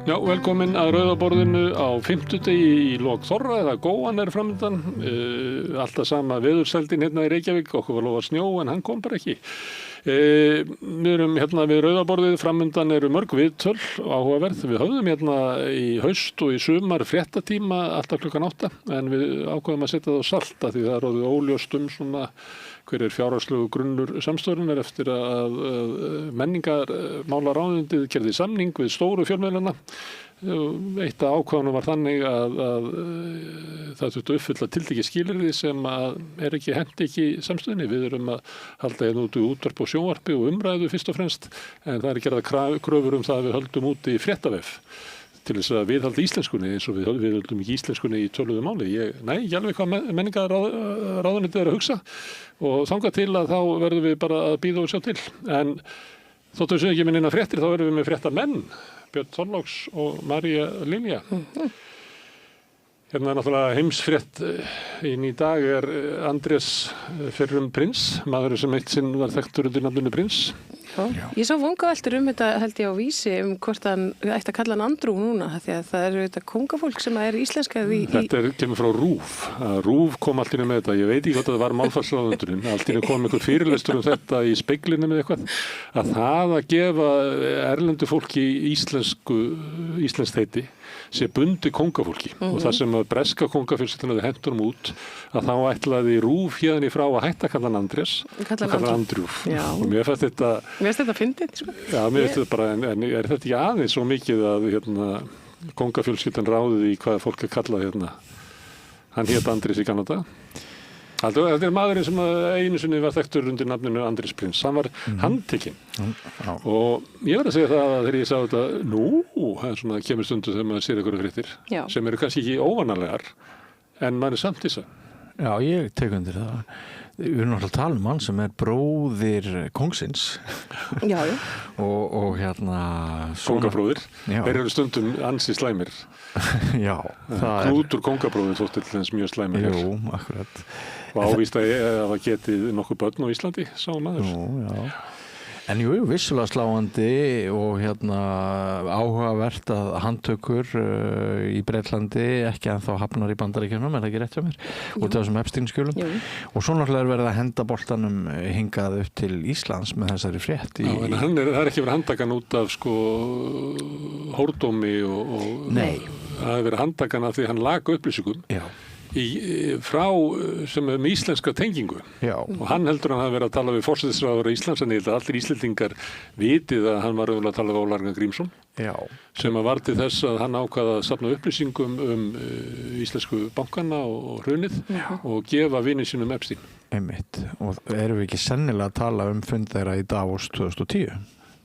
Já, velkomin að Rauðaborðinu á fimmtudegi í lok þorra eða góan framöndan. Alltaf sama veðursældin hérna í Reykjavík, okkur var lofað snjó en hann kom bara ekki. Við erum hérna við Rauðaborðið, framöndan eru mörg viðtöl áhugaverð. Við höfðum hérna í haust og í sumar fréttatíma alltaf klukkan 8 en við ákveðum að setja það á salta því það er orðið óljóst svona hver fjárhagslegu grunnur samstöðunar eftir að menningarmálaráðuneytið gerði samning við stóru fjölmiðlana. Eitt af ákvæðunum var þannig að það þurfti að uppfylla tiltekið skilyrði sem er ekki hent ekki samstöðunni. Við erum að halda hérna út í útvarp og sjónvarpi og umræðu fyrst og fremst en það er gerða kröfur það að við höldum úti í fréttavef til þess að viðhalda íslenskunni eins og við höldum ekki íslenskunni í töluðu máli. Nei, ekki alveg hvað menningarráðuneytið er að hugsa og þangað til að þá verðum við bara að bíða og sjá til. En þóttu við séu ekki minna fréttir þá verðum við með fréttamenn, Björn Þorláks og María Lilja. Hérna er náttúrulega heimsfrétt í dag er Andrés fyrrum prins, maður sem eitt sinn var þekktur undir nafninu prins. Já. Ég sá vangaveltur þetta held ég á Vísi hvort hann ætti að kalla hann Andrew núna því að það eru þetta kóngafólk sem er íslenskað í... Þetta kemur frá RÚV. RÚV kom allt inn með þetta. Ég veit ekki hvað það var málfarsráðundurinn. Allt inn kom einhver fyrirlestur þetta í speglinu með eitthvað. Að það að gefa erlendu fólki íslenskt heiti sé bundi kóngafólki og það sem að breska kóngafjölskyldan hefði hentur út að þá ætlaði RÚV hérna í frá að hætta að kalla hann Andrés og kalla hann Andrew. Og mér fannst þetta... Mér finnst þetta fyndið, sko. Já, mér finnst þetta bara, en er þetta ekki aðeins svo mikið að kóngafjölskyldan ráðið í hvað fólk kalla hann hét Andrés í Kanada. Þetta er maðurinn sem einu sinni var þekktur undir nafninu Andrés prins. Hann var handtekinn. Og ég verð að segja það að þegar ég sá þetta, það er svona kemur stundu þegar maður sér einhverja fréttir sem eru kannski ekki óvanalegar, en maður er samt í þess að. Já, ég tek undir það. Við erum náttúrulega að tala um hann sem er bróðir kongsins. Já. og kóngabróðir. Þeir eru stundum ansi slæmir. Já. Knútur kóngabróðir þótt til þess mjög slæmir. Jú, akkurat. Og ávíst að hafa getið nokkuð börn á Íslandi, sá maður. Jú, já. En jú, vissulega sláandi og áhugavert að handtökur í Breitlandi ekki ennþá hafnar í Bandaríkjunum, er það ekki rétt hjá mér? Út af þessum Epstein-skjölum. Og svo náttúrulega er verið að henda boltanum hingað upp til Íslands með þessari frétt. Já, en það er ekki verið handtakan út af hórdómi og Nei. Það er verið handtakan af því hann laga upplýsingum. Já. Frá sem með íslenska tengingu. Já. Og hann heldur hann hafi verið að tala við forsætisráðherra Íslands en ég held að allir Íslendingar vitið að hann var að tala við Ólaf Ragnar Grímsson. Já. Sem að var til þess að hann ákvaða að safna upplýsingum íslensku bankana og hrunið og gefa vinni sínum Epstein. Einmitt. Og erum við ekki sennilega að tala fund þeirra í Davos 2010?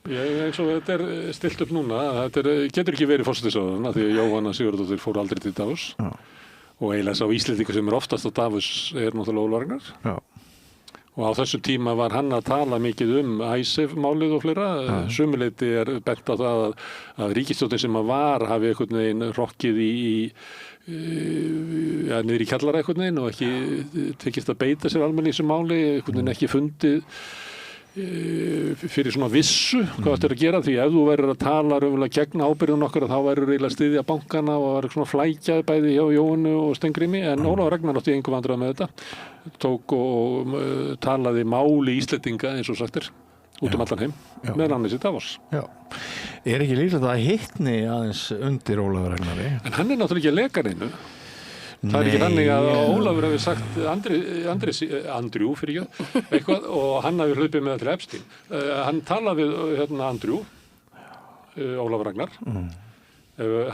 Eins og þetta er stilt upp núna. Þetta getur ekki verið forsætisráðherrann því að Jóhanna Sigurðardóttir fór aldrei til Davos. Já. Og eiginlega sá Íslendingur sem oftast á Davos náttúrulega Ólafur Ragnar. Já. Og á þessu tíma var hann að tala mikið Icesave-málið og fleira. Sömuleyti bent á það að ríkisstjórnin sem var hafi einhvern veginn rokkið niður í kjallara einhvern veginn og ekki tekist að beita sér almennilega í þessu máli, einhvern veginn ekki fundið fyrir svona vissu hvað þetta er að gera því ef þú verður að tala raunverulega gegn ábyrgðun okkar þá verður eiginlega styðja bankana og verður svona flækjað bæði hjá Jóhannu og Steingrími en Ólafur Ragnar átti engu vandræði með þetta tók og talaði máli Íslendinga eins og sagt út allan heim meðan hann í Davos. Já. Er ekki líklegt að hittni aðeins undir Ólafur Ragnari? En hann er náttúrulega ekki lekarinu. Það er ekki þannig að Ólafur hefði sagt Andrew fyrir eitthvað og hann hafi hlaupið með til Epstein. Hann talaði við Andrew, Ólafur Ragnar.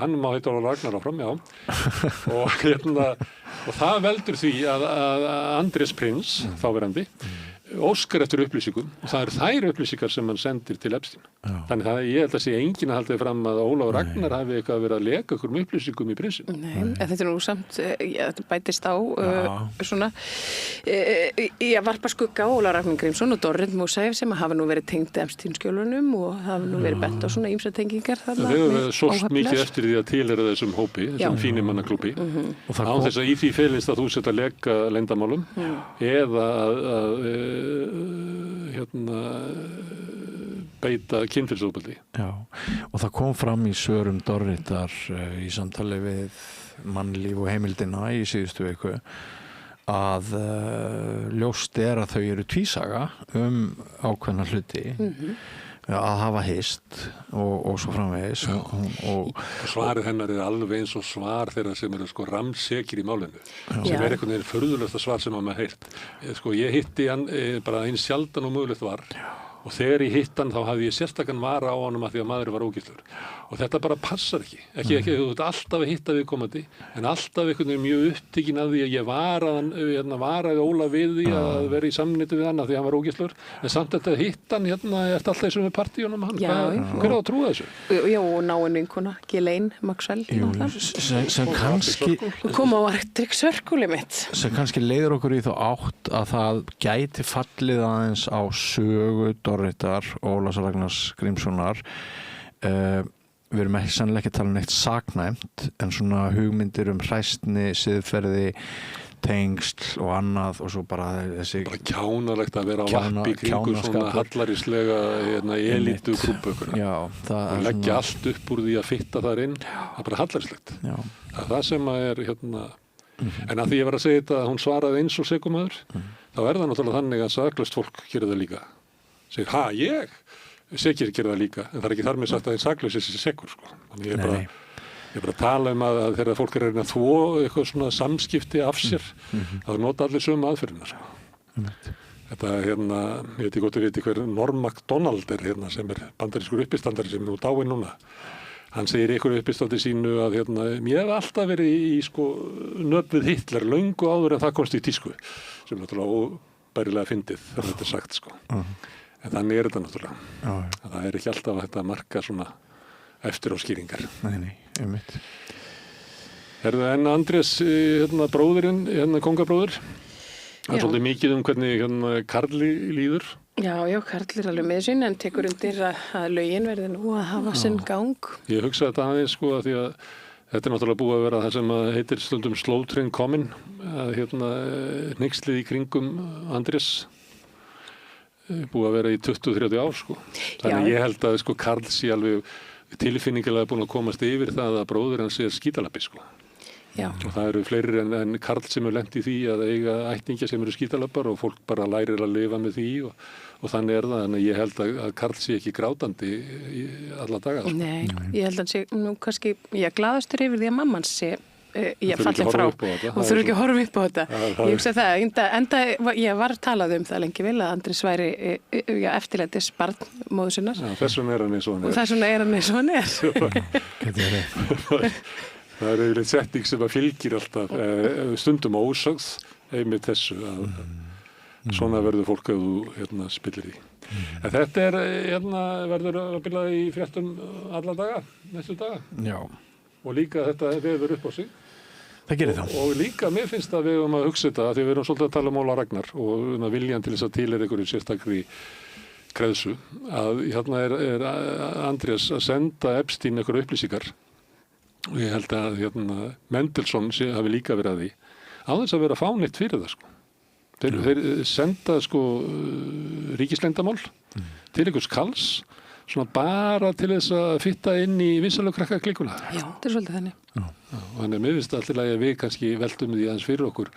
Hann má heita Ólafur Ragnar áfram, já. og það veldur því að Andrés prins, þáverandi, óskar eftir upplýsingum og það eru þær upplýsingar sem hann sendir til Epstein. Já. Þannig að ég held að sé enginn að halda fram að Ólafur Ragnar hafi eitthvað verið að leka okkur upplýsingum í prinsinn. Nei, en þetta er nú samt, þetta bætist á svona, varpa skugga á Ólafur Ragnar Grímsson og Dorrit Moussaieff sem hafa nú verið tengd Epstein-skjölunum og hafa nú verið bent á svona ýmsar tengingar þarna. Það hefur sóst mikið eftir því að tilheyra þessum hópi, þessum fínimannaklúbbi. Án þess að í því felist að þú setja að leka leyndarmálum eða beita kynferðisofbeldi. Já, og það kom fram í svörum Dorritar í samtali við Mannlíf og Heimildina í síðustu viku að ljóst að þau eru tvísaga ákveðna hluti að hafa hist og svo framvegis og svarið hennar alveg eins og svar þeirra sem eru sko ramsekir í málinu sem einhvern veginn furðulegasta svar sem maður heyrt. Ég hitti hann bara eins sjaldan og mögulegt var og þegar ég hitt hann þá hafði ég sérstakann vara á honum að því að maður var ógiftur og þetta bara passar ekki þú ert alltaf að hitta viðkomandi en alltaf einhvern veginn mjög upptekinn af því að ég varaði Óla við því að vera í samneyti við hann af því að hann var ógiftur en samt þetta hitt hann eftir alltaf þessum við partíunum hann hver á að trúa þessu? Já, og náinn vinkona, Ghislaine Maxwell sem kannski kom á Arctic Circle mitt sem kannski leiður okkur í þá átt að það gæti fallið aðeins á sögu Dorritar Ólafs Ragnars Grímssonar við erum sannlega ekki að tala neitt saknæmt en svona hugmyndir hræsni, siðferði tengsl og annað og svo bara þessi bara kjánalegt að vera á vappi kringu svona hallaríslega elítu grúppbökur og leggja allt upp úr því að fitta þar inn það er bara hallaríslegt það sem er en að því ég var að segja þetta að hún svaraði eins og segumæður þá er það náttúrulega þannig að saklaust fólk gerir það líka segir, ég? Segir gera það líka, en það er ekki þar með sagt að það er saklaus þessi segur, sko. Þannig ég er bara að tala að þegar fólk er að þvó eitthvað svona samskipti af sér, að nota allir sömu aðferðina, sko. Þetta ég veit ekki gott að viti hver Norm Macdonald sem er bandarískur uppistandari sem er nú dáinn núna. Hann segir í einhverju uppistandi sínu að ég hef alltaf verið í sko nöfn við Hitler löngu áður en það komst í tísku, sem náttúrulega óbærilega fyndið þegar þetta er sagt, sko. En þannig er þetta náttúrulega. Það er ekki alltaf að þetta marka svona eftir á skýringar. Nei, einmitt. En Andrés, bróðirinn, kongabróðir, það er svolítið mikið hvernig Karli líður. Já, Karl er alveg með sín en tekur undir að lögin verði nú að hafa sinn gang. Ég hugsa þetta aðeins sko að því að þetta er náttúrulega búið að vera það sem heitir stundum slow train coming, að hneykslið í kringum Andrés búið að vera í 20-30 ár sko. Þannig að ég held að sko Karl sé alveg tilfinningilega búin að komast yfir það að bróðir hans er skítalabbi sko. Já. Og það eru fleiri en Karl sem er lent í því að eiga ættingja sem eru skítalabbar og fólk bara lærir að lifa með því og þannig er það. En ég held að Karl sé ekki grátandi í alla daga. Sko. Nei, ég held að hann sé nú kannski, glaðastur yfir því að mamman sé fallin frá og þurfi ekki að horfa upp á þetta. Ég hugsa það, enda ég var talað það lengi vel að Andrés væri eftirlætis barn móður sinnar. Þess vegna er hann eins og hann er. Og þess vegna er hann eins og hann er. Það er yfirleitt setning sem að fylgir alltaf stundum ósögð einmitt þessu að svona verður fólk að þú spillir í. En þetta verður að byrja í fréttum alla daga, næstu daga. Já. Og líka þetta veður upp á sig. Það gerir það. Og líka mér finnst að við að hugsa þetta því við erum svolítið að tala um Óla Ragnar og viljan til þess að til einhverju sérstakri kreðsu að er Andrés að senda Epstein einhverju upplýsingar og ég held að Mendelssohn hafi líka verið að því á þess að vera fánitt fyrir það sko. Þeir senda sko ríkisleyndamál til einhvers Karls svona bara til þess að fitta inn í vinsalegu krakka klikuna. Já, þetta er svolítið þannig. Og þannig mér finnst alltaf að við kannski veltum því aðeins fyrir okkur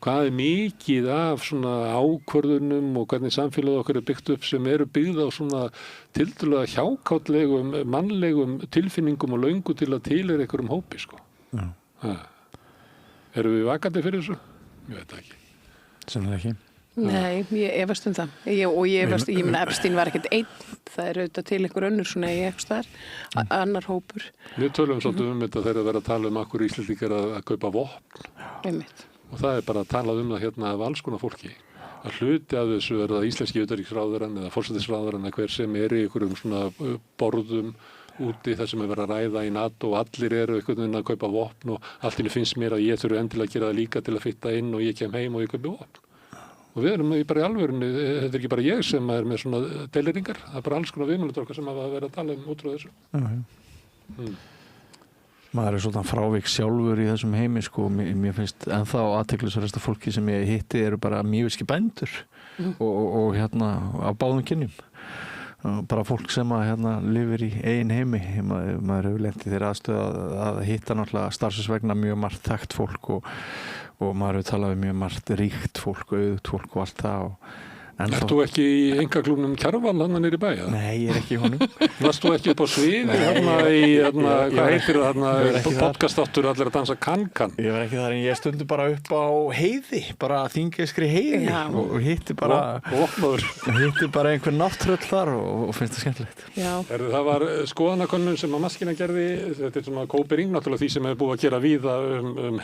hvað er mikið af svona ákvörðunum og hvernig samfélagið okkar er byggt upp sem eru byggð á svona tiltölulega hjákátlegum, mannlegum tilfinningum og löngu til að tilheyra einhverjum hópi, sko. Erum við vakandi fyrir þessu? Ég veit það ekki. Sannlega ekki. Nei, ég efast það. Ég meina Epstein var ekkert einn, það er auðvitað til einhver önnur svona í eitthvað staðar, annar hópur. Við tölum svolítið þetta þegar að vera að tala akkur Íslendingar að kaupa vopn. Einmitt. Og það er bara að tala það af alls konar fólki. Að hluti af þessu er það íslenski utanríkisráðherrann eða forsætisráðherrann eða hver sem er í einhverjum svona borðum úti þar sem er verið að ræða í NATO og allir eru einhvern veginn að kaupa vopn og allt inni finnst mér að ég þurfi endilega að gera það líka til að fitta inn og ég kem heim og ég kaupi vopn. Og við erum bara í alvörunni, þetta er ekki bara ég sem er með svona deileringar, það er bara alls konar viðmælendur okkar sem hafa verið að tala út frá þessu. Maður er svona frávik sjálfur í þessum heimi sko, mér finnst ennþá athyglisverðasta fólki sem ég hitti eru bara mjög bændur og af báðum kynjum bara fólk sem að lifir í eigin heimi. Maður hefur lent í þeirra aðstöðu að hitta náttúrulega starfsins vegna mjög margt þekkt fólk og maður hefur talað um mjög margt ríkt fólk, auðugt fólk og allt það. Ert þú ekki í einkaklúbnum Kjarval hann niðri í bæ? Nei, ég ekki í honum. Varst þú ekki upp á sviði hvað heitir það podcastáttur allir að dansa kann-kann? Ég var ekki þar en ég stundi bara upp á heiði, bara þingeskri heiði og hitti bara einhver nátttröll þar og finnst það skemmtilegt. Það var skoðanakönnun sem að Maskína gerði, þetta svona kópering náttúrulega því sem hefur búið að gera víða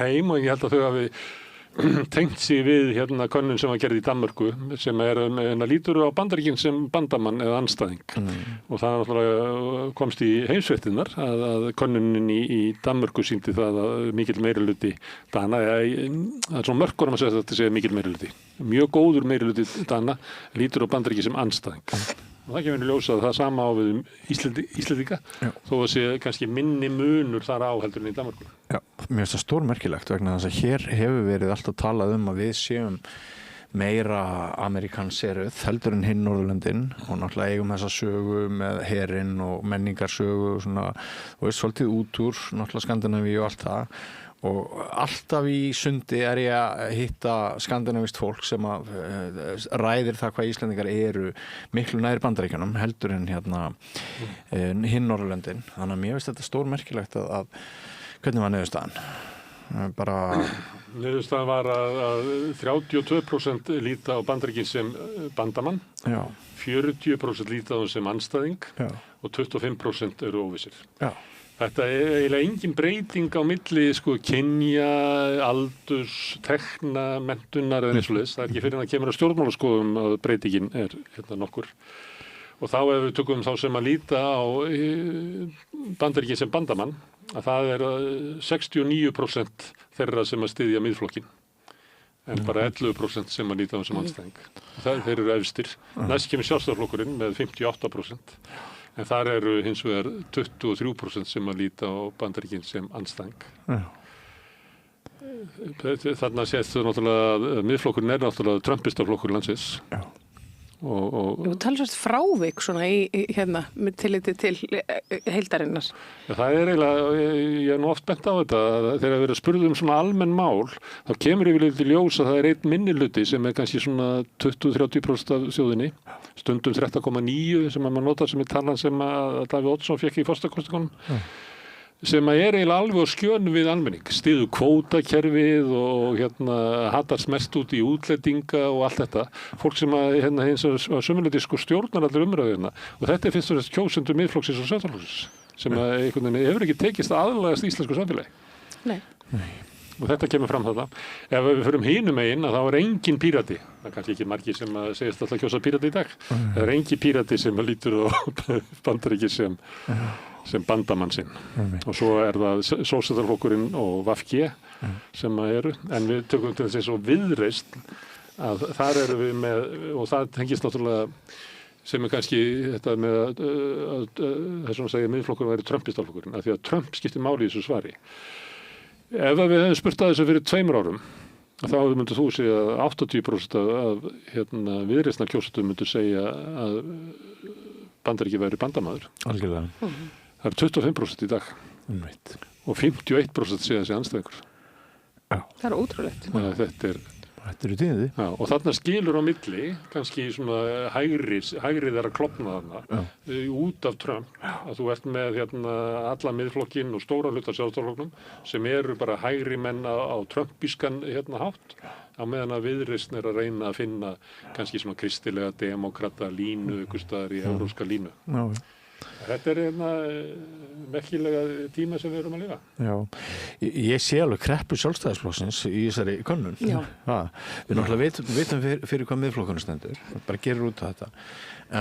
heim og ég held að þau hafi tengt sig við könnun sem var gerð í Danmörku sem lítur á Bandaríkin sem bandamann eða andstæðing og það náttúrulega komst í heimsfréttirnar að könnunin í Danmörku sýndi það að mikill meirihluti Dana, það svona mörkur að segja þetta segja mikill meirihluti, mjög góður meirihluti Dana lítur á Bandaríkin sem andstæðing. Og það kemur í ljós að það sama á við Íslendinga þó að sé kannski minni munur þar á heldur en í Danmörku. Já, mér finnst það stórmerkilegt vegna þess að hér hefur verið alltaf talað að við séum meira amerikanseruð heldur en hinn Norðurlöndin og náttúrulega eigum þessa sögu með herinn og menningarsögu og svona, og svolítið út úr náttúrulega Skandinavíu og allt það. Og alltaf í sundi ég að hitta skandinavist fólk sem að ræðir það hvað Íslendingar eru miklu nær Bandaríkjunum heldur en hinn Norðurlöndin. Þannig að mér finnst þetta stórmerkilegt að hvernig var niðurstaðan? Niðurstaðan var að 32% líta á Bandaríkin sem bandamann, 40% líta á sem andstæðing og 25% eru óvissir. Já. Þetta eiginlega engin breyting á milli kynja, aldurs, tekna, menntunar eða eins og þess. Það ekki fyrir að kemur að stjórnmálaskoðum að breytingin nokkur. Og þá ef við tökum þá sem að líta á Bandaríkin sem bandamann, að það 69% þeirra sem að styðja Miðflokkinn. En bara 11% sem að líta á sem andstæðing. Þeir eru efstir. Næst kemur Sjálfstæðisflokkurinn með 58%. En þar eru hins vegar 23% sem að líta á Bandaríkin sem andstæðing. Þarna sést náttúrulega að Miðflokkurinn náttúrulega trumpistaflokkur landsins. Þú talsast frávik svona með tilliti til heildarinnar. Það eiginlega, ég nú oft bent á þetta, þegar við erum spurð svona almenn mál, þá kemur yfirleitt í ljós að það einn minnihluti sem kannski svona 20-30% af þjóðinni, stundum 13,9 sem að maður notar sem talan sem að Davíð Oddsson fékk í forsetakosningunum. Sem að eiginlega alveg á skjön við almenning, styður kvótakerfið og hatast mest út í útlendinga og allt þetta. Fólk sem að hins að sömuleyti stjórnar allir umræðina og þetta finnst þess kjósendur Miðflokksins og Sjálfstæðisflokksins sem að einhvern veginn hefur ekki tekist að aðlagast íslensku samfélagi. Nei. Og þetta kemur fram þarna. Ef við förum hinum megin að þá engin pírati, það kannski ekki margir sem að segist alltaf kjósa pírati í dag, það engin pírati sem að lítur á Bandaríkin sem bandamann sinn. Og svo það Sósíalistaflokkurinn og VG sem eru, en við tökum til þess að Viðreisn að þar eru við með, og það tengist náttúrulega sem kannski þetta með þessum að segja Miðflokkurinn væri Trumpistaflokkurinn, af því að Trump skiptir máli í þessu svari. Ef við hefum spurt að þessu fyrir 2 árum, þá myndir þú segja að 80% af Viðreisnar kjósatum myndir segja að Bandaríki væri bandamaður. Algjörlega. Það 25% í dag. Og 51% segja þessi andstæðingur. Það ótrúlegt. Þetta eru tíðindi. Já, og þarna skilur á milli, kannski svona hægri þeirra klofna þarna, út af Trump, að þú ert með alla Miðflokkinn og stóra hluta Sjálfstæðisflokknum, sem eru bara hægri menn á trumpískan hátt, á meðan að Viðreisn að reyna að finna kannski svona kristilega demokrata línu, einhvers staðar í evrópska línu. Já. Þetta merkilega tíma sem við erum að lifa. Já, ég sé alveg kreppu Sjálfstæðisflokksins í þessari könnun. Við náttúrulega vitum fyrir hvað Miðflokkurinn stendur, bara gerir út af þetta.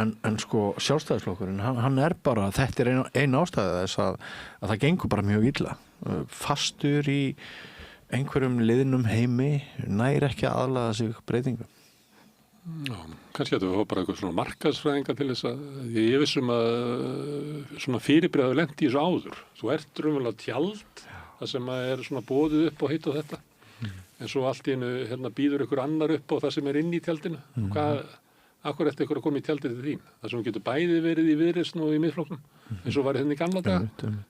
En Sjálfstæðisflokkurinn, hann bara, þetta ein ástæða þess að það gengur bara mjög illa. Fastur í einhverjum liðnum heimi, nær ekki að aðlaga sig breytingum. Já, kannski að við fá bara eitthvað svona markaðsfræðinga til þess að ég vissum að svona fyrirbrigði lendi í þessu áður. Þú ert raunverulega tjald, það sem er svona boðið upp og hitt og þetta. En svo allt í einu býður ykkur annar upp á það sem er inn í tjaldinu. Akkur eftir ykkur að koma í tjaldið til þín. Það sem getur bæði verið í Viðreisn og í Miðflokknum, eins og var hérna í gamla daga.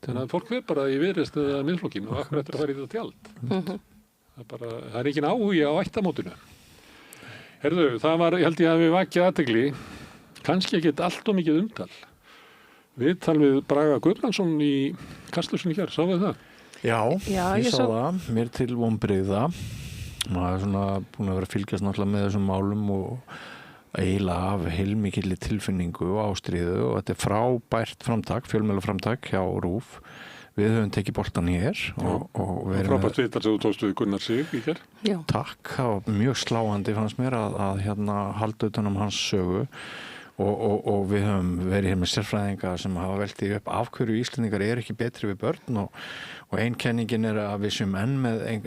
Þannig að fólk fer bara í Viðreisn eða Miðflokkinn og akkur eftir að fara í þetta tjald. Það er engin áhugi á ættamótinu. Herðu, það var, ég held ég að við vakið athygli, kannski ekkert allt og mikið umtal. Viðtal við Braga Guðbrandsson í Kastljósinu hér, sáu þið það? Já, ég sá það, mér til vonbrigða. Maður er svona búin að vera að fylgjast náttúrulega með þessum málum og eiginlega af heilmikilli tilfinningu og ástríðu og þetta er frábært framtak, fjölmiðlaframtak hjá RÚV. Við höfum tekið boltan hér og frábært viðtal sem þú tókst við Gunnar Sig í hér. Takk, það var mjög sláandi fannst mér að halda utan hans sögu og við höfum verið hér með sérfræðinga sem hafa veltið upp af hverju Íslendingar eru ekki betri við börn og ein kenningin er að við séum enn með ein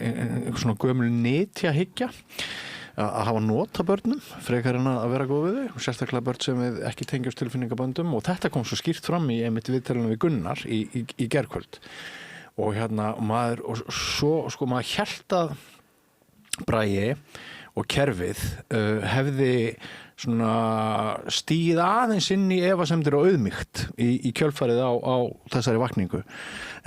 svona gömul nytjahyggja að hafa nota börnum frekar en að vera góð við þau og sérstaklega börn sem við ekki tengjast tilfinningaböndum og þetta kom svo skýrt fram í einmitt viðtalinu við Gunnar í gærkvöld og maður og svo sko maður hélt að Bragi og kerfið hefði svona stíð aðeins inn í efasemdir og auðmýkt í kjölfarið á þessari vakningu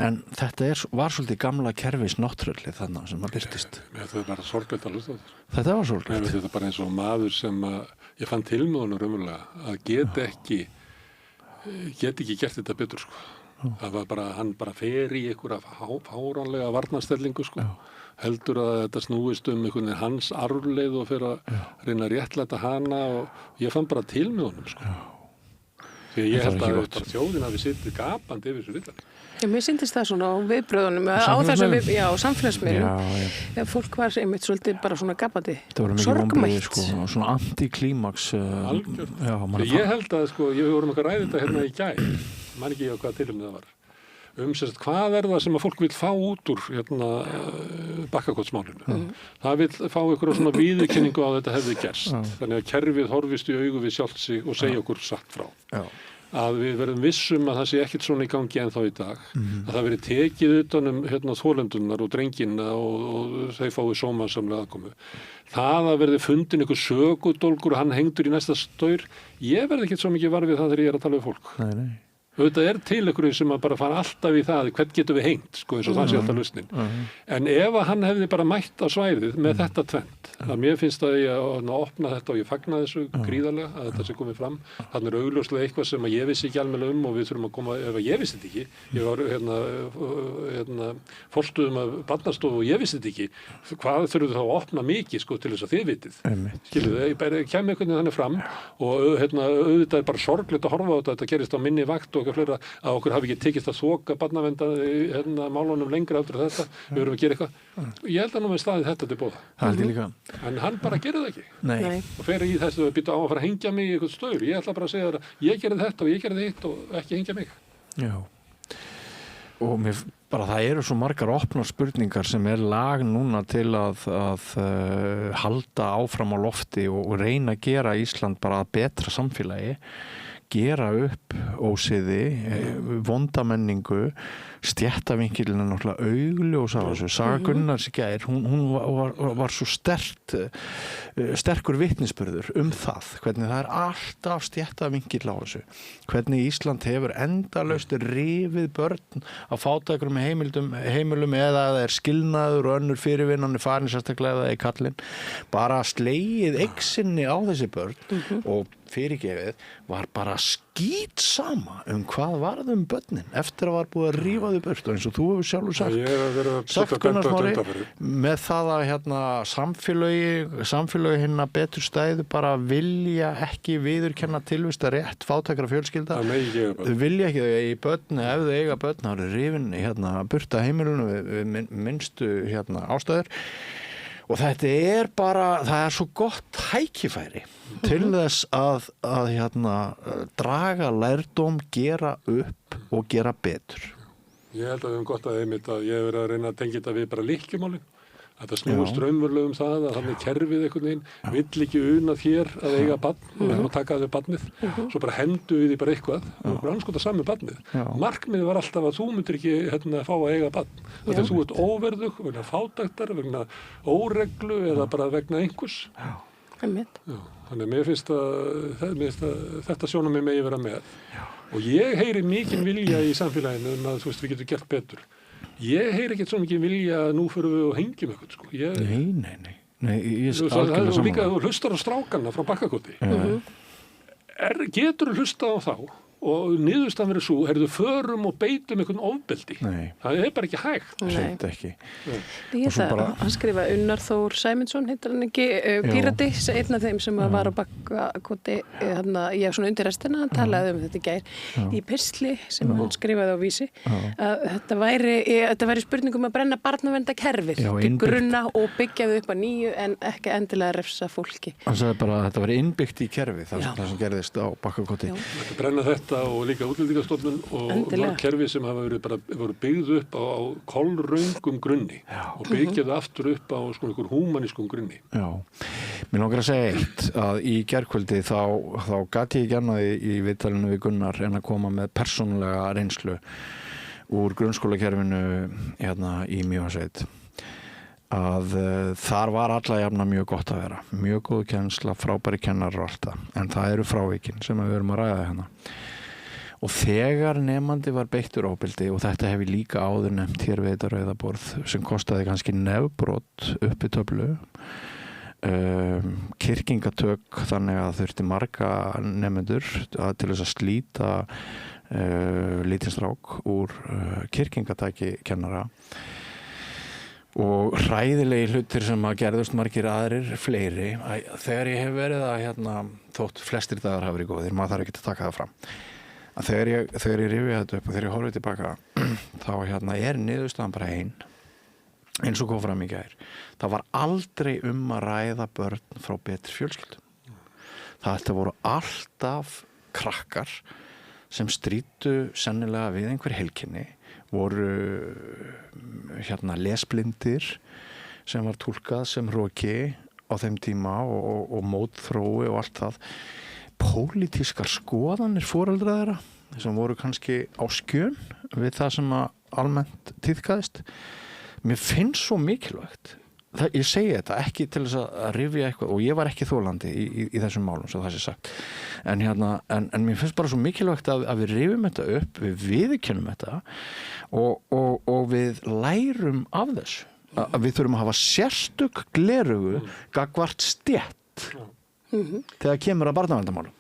en þetta var svolítið gamla kerfis náttúrulega þannig sem það byrtist. Þetta er bara sorglegt að hlusta þér. Þetta var sorglegt. Þetta er bara eins og maður sem ég fann til með honum raunverulega að get ekki gert þetta betur sko. Það var bara, hann bara fer í einhverja fáránlega varnarstellingu sko. Heldur að þetta snúist einhvern veginn hans arfleið og fyrir að reyna að réttlæta hana og ég fann bara til með honum sko. Því ég held að bara þjóðin hafi sittið gapandi yfir þessu viðtali. Mér syndist það svona á viðbröðunum á þessum samfélagsmiðlum. Fólk var einmitt svolítið bara svona gapandi. Þetta voru mikið vonbrigði sko, svona anti-klímaks. Algjörn. Ég held að sko, ég vorum eitthvað ræðið þetta hérna í gær, man ekki á hvaða tilefni það var. Hvað er það sem að fólk vil fá út úr Bakkakotsmálinu? Það vil fá ykkur svona viðurkenningu á þetta hefði gerst. Þannig að kerfið horfist í augu við sjálft sig og segja okkur satt frá. Að við verðum vissum að það sé ekkert svona í gangi ennþá í dag. Að það veri tekið utanum þolendunar og drengina og þau fái sómasamlega aðkomu. Það að verði fundin ykkur sökudólgur og hann hengdur í næsta staur. Ég verði ekkert svo mikið var við það þegar ég er að tala við fólk. Nei. Þetta er til ykkur sem að bara fara alltaf í það hvern getum við hengt, sko, eins og það sé alltaf lausnin. En ef að hann hefði bara mætt á svæðið með þetta tvennt, að mér finnst að ég að opna þetta og ég fagna þessu gríðarlega að þetta sé komið fram. Þannig er augljóslega eitthvað sem að ég vissi ekki almennilega og við þurfum að koma, ef ég vissi þetta ekki, ég var forstuðum af barnastofu og ég vissi þetta ekki, hvað þurfum þá að opna mikið sko til þess að þið vitið. Skiluðu, kem einhvern veginn þannig fram og auðvitað er bara sorglegt að horfa á þetta gerist á minni vakt og fleira, að okkur hafi ekki tekist að þoka barnavernda málunum lengra eftir þetta, við verum að gera eitthvað. Ég held að nú með staðið þetta til bóða. Það held ég líka. En hann bara gerir það ekki. Nei. Og fer í þessu að býta á að fara að hengja mig í eitthvað staur. Ég ætla bara að segja það, ég gerði þetta og ég gerði hitt og ekki hengja mig. Já. Og það eru svo margar opnar spurningar sem er lag núna til að halda áfram á lofti og reyna að gera Ísland bara að betra samfélagi. Gera upp ósiði, vondamenningu, stéttavinkilin er náttúrulega augljós af þessu. Saga Gunnars í gær, hún var svo sterkur vitnisburður það, hvernig það er alltaf stéttavinkill á þessu. Hvernig Ísland hefur endalaust rifið börn að fátækrum heimilum eða það er skilnaður og önnur fyrirvinnan farin sérstaklega eða í kallinn. Bara slegið eigsinni á þessi börn og fyrirgefið var bara skítsama hvað varð börnin eftir að var búið að rífa þau burt og eins og þú hefur sjálfur sagt Gunnar Smári með það að samfélögi hinna betur stæðu bara vilja ekki viðurkenna tilvista rétt fátækra fjölskylda þau vilja ekki þau í börn ef þau eiga börn þá eru rifin burt að heimilunum við minnstu ástæður. Og þetta er bara, það er svo gott tækifæri til þess að draga lærdóm, gera upp og gera betur. Ég held að við höfum gott að einmitt að ég hef verið að reyna að tengja þetta við bara lykkjumálin. Þetta snúist raunverulega það að þannig kerfið einhvern veginn vill ekki una þér að eiga barn og taka þau barnið. Svo bara hendu við því bara eitthvað og bara anskota saman barnið. Markmiðið var alltaf að þú myndir ekki fá að eiga barn. Þegar þú ert óverðug vegna fátæktar, vegna óreglu eða bara vegna einhvers. Einmitt. Já, þannig að mér finnst að þetta sjónarmið megi vera með. Já. Og ég heyri mikinn vilja í samfélaginu að þú veist, við getum gert betur. Ég heyri ekkert svo mikinn vilja að nú fyrir við og hengjum eitthvað, sko. Nei, ég er algjörlega saman. Líka þú hlustar á strákana frá Bakkakoti. Getur þú hlusta á þá og niðurstaðan verið svo, förum og beitum einhvern ofbeldi. Nei. Það er bara ekki hægt. Hreint ekki. Ég það, hann skrifa Unnar Þór Sæmundsson, heitir hann ekki, Pírati, einn af þeim sem var á Bakkakoti, ég svona undir restina, hann talaði þetta í gær í pistli sem hann skrifaði á Vísi, að þetta væri spurningum að brenna barnaverndarkerfið til grunna og byggja þau upp að nýju en ekki endilega refsa fólki. Hann sagði bara að þetta væri innbyggt í kerfið, það sem gerðist á Bakkakoti. Brenna þetta og líka útlendingastofnun og kerfi sem hafa voru byggð upp á kolröngum grunni og byggjaðu aftur upp á sko einhver húmanískum grunni. Já, mér langar að segja eitt að í gærkvöldi þá gat ég ekki annað í viðtalinu við Gunnar en að koma með persónulega reynslu úr grunnskólakerfinu hérna í Mývatnssveit að þar var alla jafna mjög gott að vera, mjög góð kennsla, frábæri kennarar og allt það, en það eru frávikin sem við erum að ræða hérna. Og þegar nemandi var beittur ofbeldi, og þetta hef ég líka áður nefnt hér við þetta rauðaborð, sem kostaði kannski nefbrot upp í töflu, kyrkingatök þannig að þurfti marga nemendur til þess að slíta lítinn strák úr kyrkingataki kennara og hræðilegi hlutir sem að gerðust margir aðrir fleiri. Þegar ég hef verið að þótt flestir dagar hafa verið góðir, maður þarf ekki að taka það fram. Að þegar ég rifja þetta upp og þegar ég horfið tilbaka þá er niðurstaðan bara eins og kom fram í gær. Það var aldrei að ræða börn frá betri fjölskyldum. Þetta voru alltaf krakkar sem stríddu sennilega við einhver heilkenni, voru lesblindir sem var túlkað sem hroki á þeim tíma og mótþrói og allt það. Pólitískar skoðanir foreldra þeirra sem voru kannski á skjön við það sem almennt tíðkaðist. Mér finnst svo mikilvægt, ég segi þetta ekki til þess að rifja eitthvað og ég var ekki þolandi í þessum málum svo það sé sagt, en mér finnst bara svo mikilvægt að við rifjum þetta upp, við viðurkennum þetta og við lærum af þessu, að við þurfum að hafa sérstök gleraugu gagnvart stétt þegar kemur að barnaverndarmálum.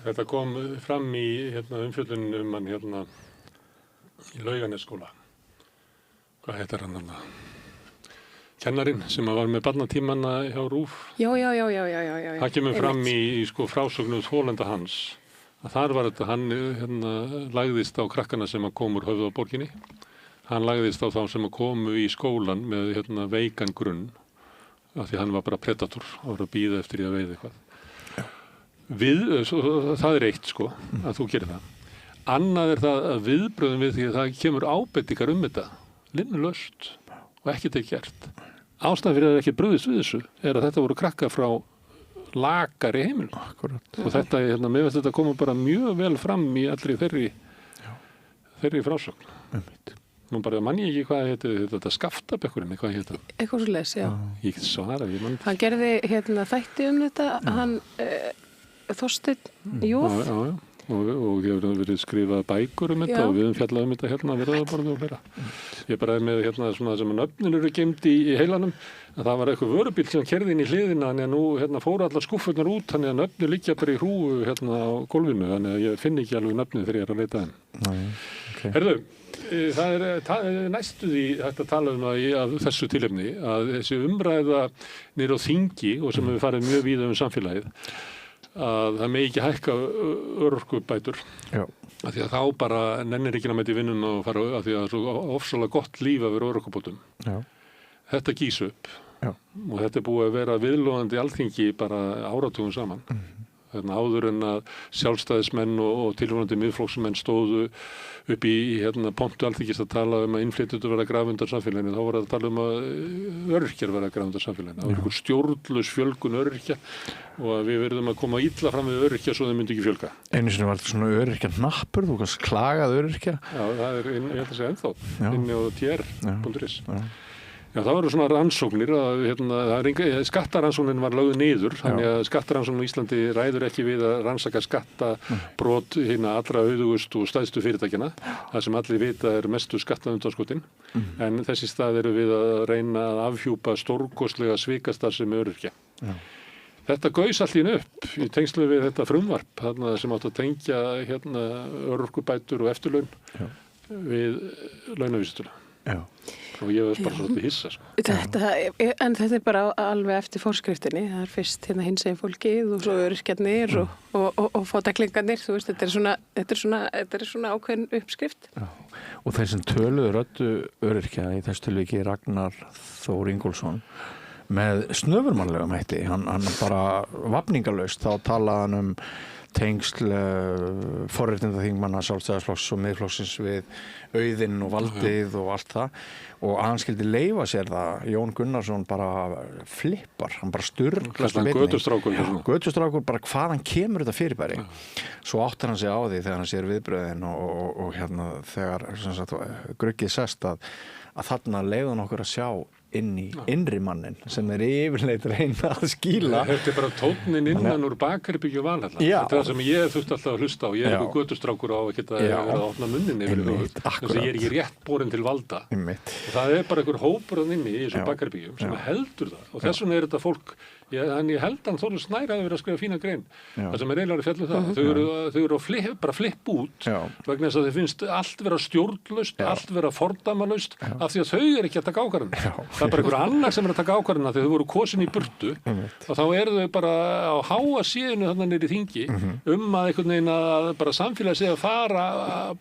Þetta kom fram í umfjöllun hann í Laugarnesskóla. Hvað heitir hann? Kennarinn sem var með barnatímanna hjá RÚV. Já. Það kemur fram í frásögnum þolenda hans. Að þar var þetta, hann lagðist á krakkana sem kom úr Höfðaborginni. Hann lagðist á þá sem komu í skólan með veikan grunn. Af því hann var bara predator og var að bíða eftir í að veiða eitthvað. Það er eitt að þú gerir það. Annað er það að viðbröðum við því að það kemur ábendingar þetta linnulaust og ekkert er gert. Ástæðan fyrir að ekki brugðist við þessu er að þetta voru krakkar frá lakari heimilum. Akkurat. Og þetta mér finnst þetta koma bara mjög vel fram í allri þeirri frásögn. Nú bara mann ég ekki hvað þetta Skaftabekkurinn, hvað hétt það? Eitthvað svo les, já. Ég get svara, ég mann. Hann gerði þætti þetta, hann Þorsteinn Jóf. Já. Og hefur verið skrifað bækur þetta og við höfum fjallað þetta Virðaborði og fleira. Ég bara með svona sem nöfnin eru geymd í heilanum, að það var eitthvað vörubíl sem keyrði inn í hliðina, þannig að nú fóru allar skúffurnar út, þannig að nöfnin liggja bara í hrúgu á gólfinu, þannig að ég finn ekki alveg nöfnin þegar ég er að leita þeim. Okay. Herðu, það er næstu því hægt að tala af þessu tilefni, að þessi umræða niður á þingi og sem hefur farið mjög víða samfélagið, að það megi ekki hækka örorkubætur af því að þá bara nennir ekki að mæta í vinnuna og fara af því að það er svo ofsalega gott líf að vera örorkubótum. Þetta gís upp og þetta er búið að vera viðlóðandi alþingi bara áratugum saman. Áður en að sjálfstæðismenn og tilvonandi miðflokksmenn stóðu upp í pontu alþingis að tala að innflytjendur verða graf undan samfélaginu, þá var að tala að öryrkjar verða graf undan samfélaginu. Það var einhver stjórnlaus fjölgun öryrkja og að við verðum að koma illa fram við öryrkja svo þeim myndi ekki fjölga. Einu sinni var þetta svona öryrkja hnappur, þú kannski klagað öryrkja. Já, það er, ég held að segja ennþá, inni á tr.is. Já, það voru svona rannsóknir að skattarannsóknin var lögð niður, þannig að skattarannsóknin í Íslandi ræður ekki við að rannsaka skattabrot hérna allra auðugustu og stæðstu fyrirtækjana, það sem allir vita er mestu skattaundanskotin, en þessi stað eru við að reyna að afhjúpa stórkostlega svikastarfsemi öryrkja. Þetta gaus allt í einu upp í tengslu við þetta frumvarp sem átt að tengja örorkubætur og eftirlaun við launavísitöluna. Já. Og ég var bara svolítið hissa. Sko. En þetta er bara alveg eftir forskriftinni. Það er fyrst hinsegin fólkið og svo öryrkjarnir og fátæklingarnir. Þú veist, þetta er svona ákveðin uppskrift. Já. Og þeir sem töluðu röddu öryrkja í þessu tilviki Ragnar Þór Ingólfsson með snöfurmannlega mætti. Hann bara vafningalaust þá talaði hann tengsl forréttindaþingmanna Sjálfstæðisflokks og Miðflokksins við auðinn og valdið og allt það og að hann skildi leyfa sér það Jón Gunnarsson bara flippar, hann bara sturglast götustrákur bara hvaðan kemur þetta fyrirbæri svo áttar hann sig á því þegar hann sér viðbröðin og hérna þegar gruggið sest að þarna leiðan okkur að sjá inn í innri mannin sem yfirleitt reyna að skýla. Þetta er bara tónnin innan úr bakherbyggju Valhalla. Þetta er það sem ég þurfti alltaf að hlusta á. Ég er eitthvað götustrákur á að geta verið að opna munnin yfir höfuð. Þess að ég er ekki rétt borin til valda. Og það er bara einhver hópur að inni í þessum bakherbyggjum sem heldur það. Og þess vegna er þetta fólk, en ég held að Þórður Snær hafi verið að skrifa fína grein. Það sem er eiginlega fjallu það. Þau eru bara flipp út vegna þess að þeir finnst allt vera stjórnlaust, allt vera fordæmalaust af því að þau eru ekki að taka ákvarðanir. Það er bara einhver annar sem er að taka ákvarðanir þegar þau voru kosin í burtu og þá eru þau bara á háa síðinu þarna niður í þingi að einhvern veginn að bara samfélagi sé að fara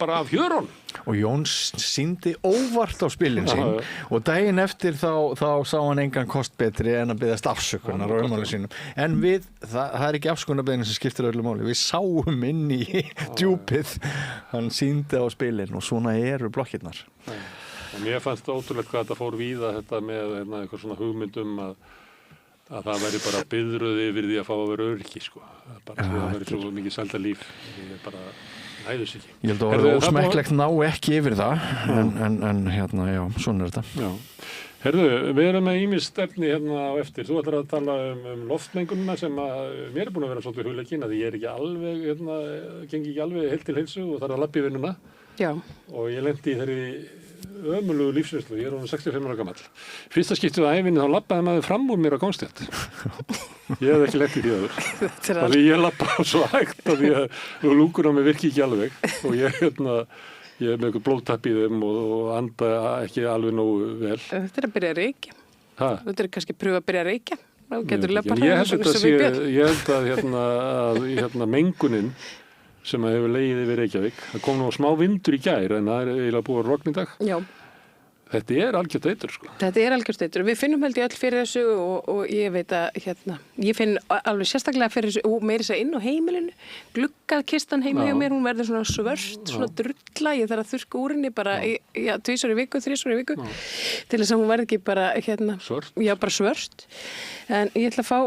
bara af hjörun. Og Jón sýndi óvart á spilin sín og daginn eftir þá sá hann engan kost betri en að biðjast afsökunar á ummælum sínum. En það er ekki afsökunarbeðin sem skiptir öllu máli. Við sáum inn í djúpið, hann sýndi á spilin og svona eru blokkirnar. Og mér fannst ótrúlegt hvað þetta fór víða þetta með eitthvað svona hugmyndum að það væri bara biðröði yfir því að fá að vera öryrki sko. Það væri svo mikið sælda líf. Ég er bara næðus ekki. Ég held að orðið ósmekklegt ná ekki yfir það en hérna, já, svona er þetta. Já. Herðu, við erum með ýmis stefni hérna á eftir. Þú ætlar að tala loftmengunina sem mér er búin að vera svolítið hugleikin að ég er ekki alveg, gengi ekki alveg heilt til heilsu og þarf að labba í vinnuna. Já. Og ég lendi í þeirri ömurlegu lífsreynslu, ég er orðinn 65 ára gamall. Fyrsta skiptið á ævinni þá labbaði maður fram úr mér á gangstétt. Ég hef ekki lent í því áður. Þannig ég labbaði svo hægt að því að lungurinn á mig virki ekki alveg og ég er með eitthvað blóðtapp í þeim og anda ekki alveg nógu vel. Þetta er að byrja að reykja. Þetta er kannski að pröfa að byrja að reykja. Þá getur labba ég held að mengunin sem hefur legið yfir Reykjavík. Það kom nú smá vindur í gær en það er eiginlega búið að rogna í dag. Já. Þetta er algjört eitur sko. Þetta er algjört eitur. Við finnum held ég öll fyrir þessu og ég veit að ég finn alveg sérstaklega fyrir þessu og meiri þess að inn á heimilinu. Gluggakistan heima hjá mér, hún verður svona svört, svona drulla. Ég þarf að þurrka úr henni bara 2 í viku, 3 í viku til þess að hún verði ekki bara svört. Já, bara svört. En ég ætla að fá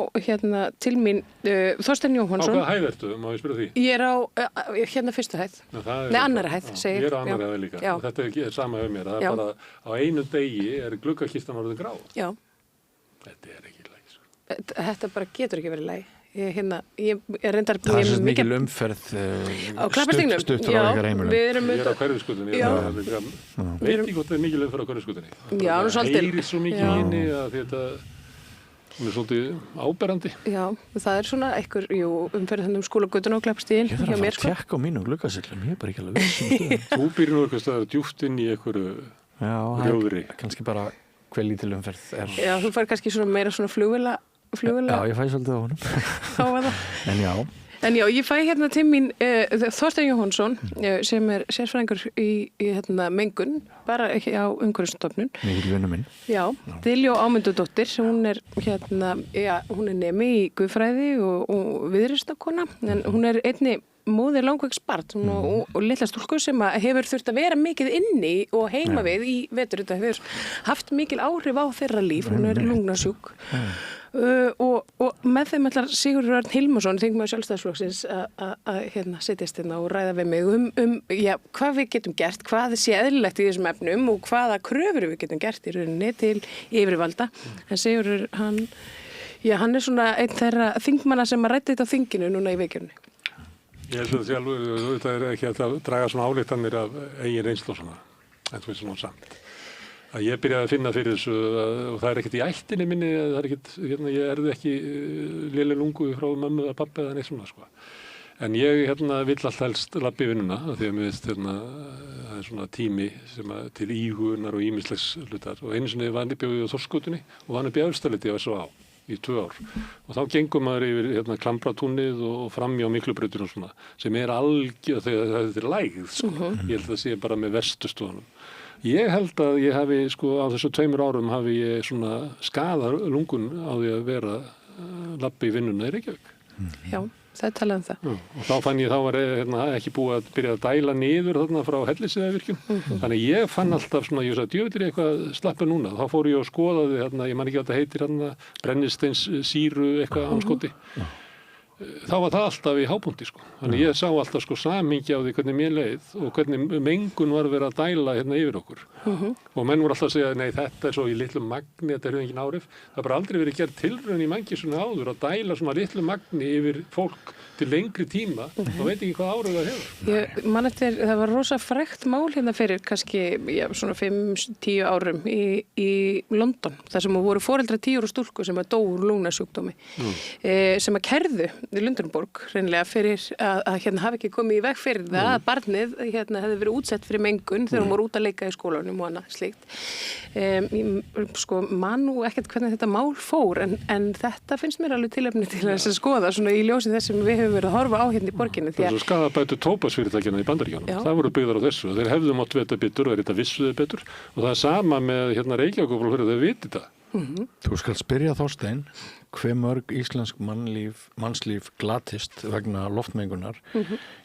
til mín Þorsteinn Jóhannsson. Á hvaða hæð ertu? Má ég spyrja því? Ég er á fyrstu hæð. Nei, annarri hæð, segi ég. Ég er á annarri hæð líka. Og þetta er sama hjá mér. Það er bara á einu degi er gluggakistan orðin grá. Já. Þetta er ekki í lagi. Sko. Þetta bara getur ekki verið í lagi. Ég reyndar það er mikil umferð stuttur á ykkar heimilum. Ég er á Hverfissgötunni. Veit ekki hvort það er mikil umferð á Hverfissgötunni. Já, nú svolítið. Það heyrir svo mikið í henni að þetta hún er svolítið áberandi. Já, það er svona umferð Skúlagötuna og Kleppstíðin hjá mér. Ég þarf að tjekka á mínum gluggasyllum, ég er bara ekki alveg viss. Þú býr nú eitthvað staðar djúpt inn í einhverju rjóðri. Kannski bara hver lítil umferð er. Já, þú fær kannski svona meira svona flugvéla. Já, ég fæ svolítið á honum. Þá var það. En já, ég fæ til mín Þorsteinn Jóhannsson sem er sérfræðingur í mengun, bara á Umhverfisstofnun. Mikil vinur minn. Já, Diljá Ámundadóttir, hún er hún er nemi í guðfræði og viðreisnarkona, en hún er einni móðir langveiks barn og litla stúlku sem hefur þurft að vera mikið inni og heima við í vetur. Þetta hefur haft mikil áhrif á þeirra líf, hún er lungnasjúk og með þeim ætlar Sigurður Örn Hilmarsson, þingmaður Sjálfstæðisflokksins að setjast hérna og ræða við mig hvað við getum gert, hvað sé eðlilegt í þessum efnum og hvaða kröfur við getum gert í rauninni til yfirvalda. En Sigurður, hann er svona einn þeirra þingmanna sem að ræddi þetta á þinginu núna í vikunni. Ég held að sjálfur, þetta er ekki að draga svona álíktanir af eigin reynslu og svona, en þú veist svona samt. Að ég byrjaði að finna fyrir þessu og það er ekkert í ættinni minni, það er ekkert, ég erði ekki léleg lungu frá mömmu eða pabbi eða neitt svona, sko. En ég vill allt helst labba í vinnuna, því að mér veist, það er svona tími sem til íhugunar og ýmislegs hlutar. Og einu sinni var hann bjóðið á Þórsgötunni og var hann upp í Efstaleiti á S.A. í 2 ár. Og þá gengum maður yfir Klambratúnið og framjá Miklubrautina og svona, sem er algjör þegar þetta er lægð, sko. Ég held að það sé bara með vestustofunum. Ég held að ég hafi, sko, á þessu 2 árum hafi ég svona skaðað lungun á því að vera labbi í vinnuna í Reykjavík. Já, það er talað um það. Og þá fann ég, þá var ekki búið að byrja að dæla niður þarna frá Hellisheiðarvirkjun. Þannig ég fann alltaf svona, ég sagði, djöfull er eitthvað slappur núna. Þá fór ég og skoðaði, ég man ekki hvað þetta heitir, brennisteins sýru eitthvað anskoti. Þá var það alltaf í hápunkti, sko. Þannig ég sá alltaf, sko, samhengi á því hvernig mér leið og hvernig mengun var verið að dæla yfir okkur. Og menn voru alltaf að segja, nei, þetta er svo í litlu magni, þetta er engin áhrif. Það bara aldrei verið gerð tilraun í mannkynssögunni áður að dæla svona litlu magni yfir fólk til lengri tíma og veit ekki hvað áhrif það hefur. Ég man eftir, það var rosa frægt mál hérna fyrir kannski, svona 5-10 árum í London, þar sem voru foreldrar 10 ára stúlku sem að dó úr lungnasjúkdómi, sem að kærðu í Lundarborg reynilega fyrir að hafi ekki komið í veg fyrir það að barnið hefði verið útsett fyrir mengun þegar hún voru út að leika í skólanum og annað slíkt. Sko, man nú ekkert hvernig þetta mál fór en þetta finnst mér alveg tilefni til þess að skoða svona í ljósi þess sem við höfum verið að horfa á hérna í borginni. Það er svo skaðabætur tóbaksfyrirtækjanna í Bandaríkjunum. Það voru byggðar á þessu. Þeir hefðu mátt vita betur, þeir vissuðu betur og það er sama með Reykjavík, þeir viti það. Þú skal spyrja Þorstein hve mörg íslensk mannslíf glatist vegna loftmengunar.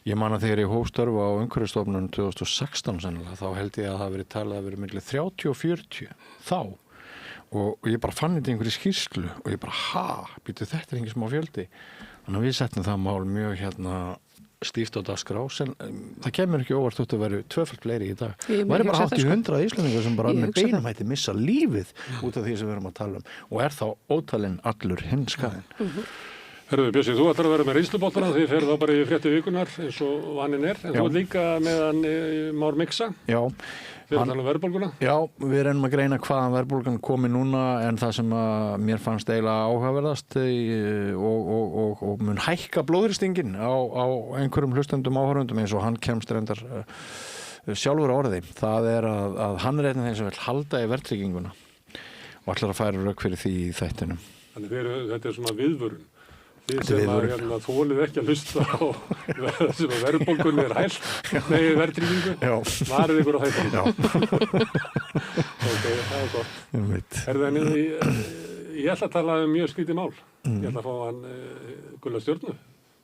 Ég man að þegar ég hóf störf á Umhverfisstofnun 2016 sennilega, þá held ég að það verið talað að verið milli 30 og 40 þá. Og ég bara fann þetta í einhverju skýrslu og ég bara, býtu þetta er engin smá fjöldi. Þannig að við settum það mál mjög stíft á dagskrá, það kemur ekki óvart þótt að veru 2-falt fleiri í dag. Það er bara 80-100 Íslendingar sem bara með beinum missa lífið út af því sem við erum að tala um og er þá ótalinn allur hinn skaðinn. Herðu, Bjössi, þú ætlar að vera með reynsluboltana því ferð þá bara í frétti vikunar eins og vaninn en þú ert líka með hann Már Mixa. Já. Við erum að tala um verðbólguna. Já, við reynum að greina hvaðan verðbólgan komi núna en það sem að mér fannst eiginlega áhugaverðast og mun hækka blóðrýstingin á einhverjum hlustendum áhorfendum eins og hann kemst reyndar sjálfur á orði. Það er að hann er einn af þeim sem vil halda í verðtrygginguna og ætlar að færa rök fyrir því í þættinum. Þannig þetta er svona viðvörun. Þið sem að þólið ekki að hlusta á sem að verðbólgunni er hælt með verðtryggingu, varið ykkur á þetta. Ok, það er gott. Ég ætla að tala um mjög skrítið mál. Ég ætla að fá hann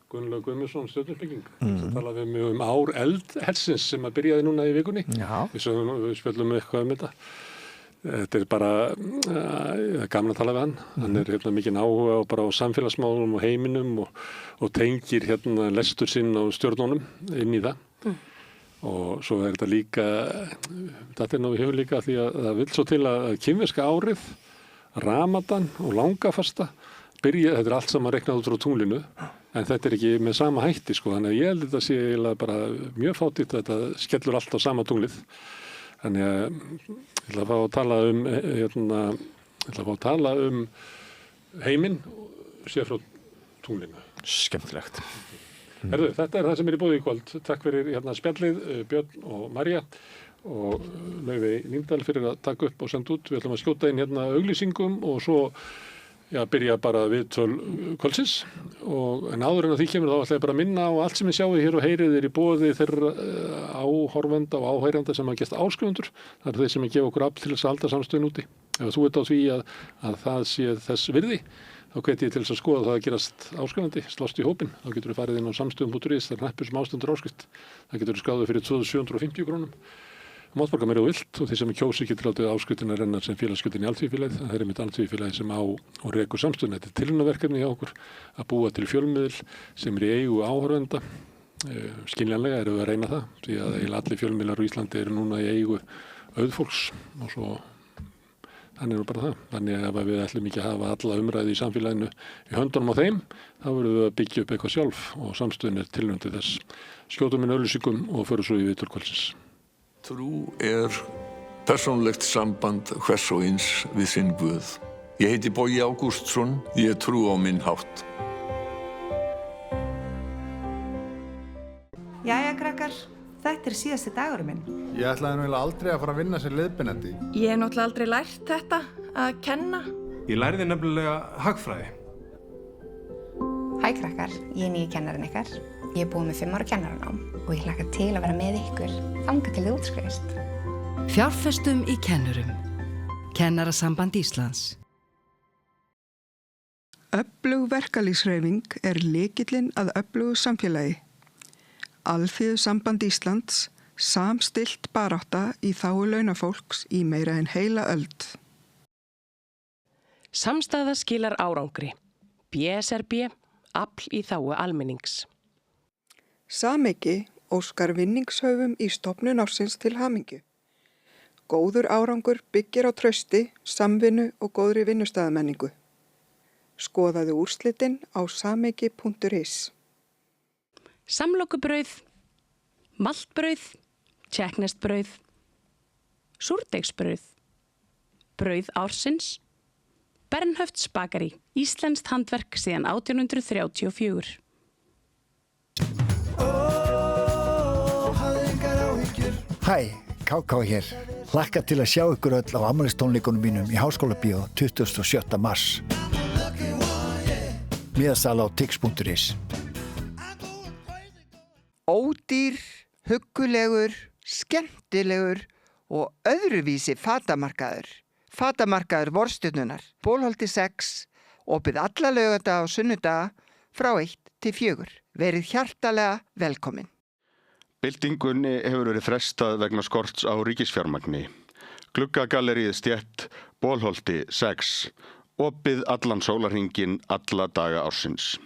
Gunnlaug Guðmundsson stjörnuspeking. Það tala við mjög um ár eldhersins sem að byrjaði núna í vikunni. Við spjöllum eitthvað um þetta. Þetta er bara gaman að tala við hann. Hann er mikinn áhuga bara á samfélagsmálum og heiminum og tengir lestur sinn á stjórnunum inn í það. Og svo er þetta líka, þetta er við höfum líka því að það vil svo til að kínverska árið, Ramadan og langafasta byrja, þetta er allt saman reiknað út frá tunglinu, en þetta er ekki með sama hætti, sko. Þannig að ég held þetta sé bara mjög fátítt að þetta skellur allt á sama tunglið. Þannig að ég ætla að fá að tala um heiminn séð frá tunglinu. Skemmtilegt. Herðu, þetta er það sem er í boði í kvöld. Takk fyrir spjallið, Björn og Marja og Laufey Líndal fyrir að taka upp og senda út. Við ætlum að skjóta inn auglýsingum og svo byrja bara viðtöl kvöldsins en áður en að því kemur þá ætla ég bara að minna á allt sem ég sjáu hér og heyrið í boði þeirra áhorfenda og áheyrenda sem að gesta áskrifundur. Það er þeir sem að gefa okkur afl til þess að halda samstöðun úti. Ef þú ert á því að það sé þess virði, þá hvet ég til þess að skoða það að gerast áskrifandi, slást í hópinn. Þá getur þú farið inn á samstöðum.is, það er hnappur sem ástendur áskrift. Það getur þú skráðið fyrir 2.750 krónum. mátt borga meira og vilt og þeir sem kjósi getur látið áskriftina renna sem félagsgjöldin í alþýðufélagið. Það er einmitt alþýðufélagið sem á og rekur samstöðuna. Þetta er tilraunaverkefni hjá okkur að búa til fjölmiðil sem er í eigu áhorfenda. Skiljanlega erum við að reyna það því að eiginlega allir fjölmiðlar á Íslandi eru núna í eigu auðfólks og svo þannig er bara það. Þannig að ef við ætlum ekki að hafa alla umræði í samfélaginu í höndunum á þeim, þá verðum við að byggja upp eitthvað sjálf og samstöðin er tilraun til þess. Skjótum inn auglýsingum og förum svo í viðtöl kvöldsins. Trú er persónulegt samband hvers og eins við sinn Guð. Ég heiti Bogi Ágústsson, ég trú á minn hátt. Jæja, krakkar, þetta er síðasti dagurum minn. Ég ætlaði nú aldrei að fara að vinna sem leiðbeinandi. Ég hef náttúrulega aldrei lært þetta, að kenna. Ég lærði nefnilega hagfræði. Hæ krakkar, ég er nýji kennarinn ykkar. Ég er búin með 5 ára kennaranám og ég hlakka til að vera með ykkur þangað til þið útskrifist. Fjárfestum í kennurum. Kennarasamband Íslands. Öflug verkalýðshreyfing er lykillinn að öflugu samfélagi. Alþýðusamband Íslands samstillt barátta í þágu launafólks í meira en heila öld. Samstaða skilar árangri. BSRB, afl í þágu almennings. Sameiki óskar vinningshöfum í stofnun ársins til hamingju. Góður árangur byggir á trausti, samvinnu og góðri vinnustaðamenningu. Skoðaðu úrslitin á sameiki.is. Samlokubrauð, maltbrauð, tékkneskt-brauð, súrdeigsbrauð, brauð ársins, Bernhöfts bakari, íslenskt handverk síðan 1834. Hæ, KK hér. Hlakka til að sjá ykkur öll á afmælistónleikunum mínum í Háskólabíó 27. mars. Miðasala á tix.is. Ódýr, huggulegur, skemmtilegur og öðruvísi fatamarkaður. Fatamarkaður Vorstjörnunnar, Bólholti 6, opið alla laugardaga og sunnudaga frá 1 til 4. Verið hjartalega velkomin. Byltingunni hefur verið frestað vegna skorts á ríkisfjármagni. Gluggagallerið stétt Bólholti 6, opið allan sólarhringinn alla daga ársins.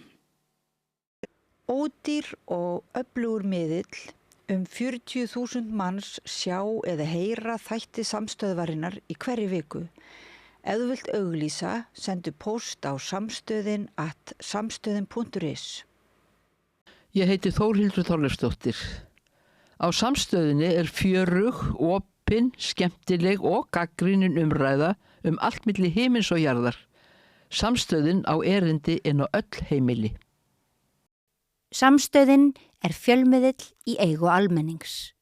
Ódýr og öflugur miðill 40.000 manns sjá eða heyra þætti samstöðvarinnar í hverri viku. Ef þú vilt auglýsa, sendu póst á samstöðin@samstöðin.is. Ég heiti Þórhildur Þorleifsdóttir. Á samstöðinni er fjörug, opin, skemmtileg og gagnrýnin umræða allt milli himins og jarðar. Samstöðin á erindi inn á öll heimili. Samstöðin er fjölmiðill í eigu almennings.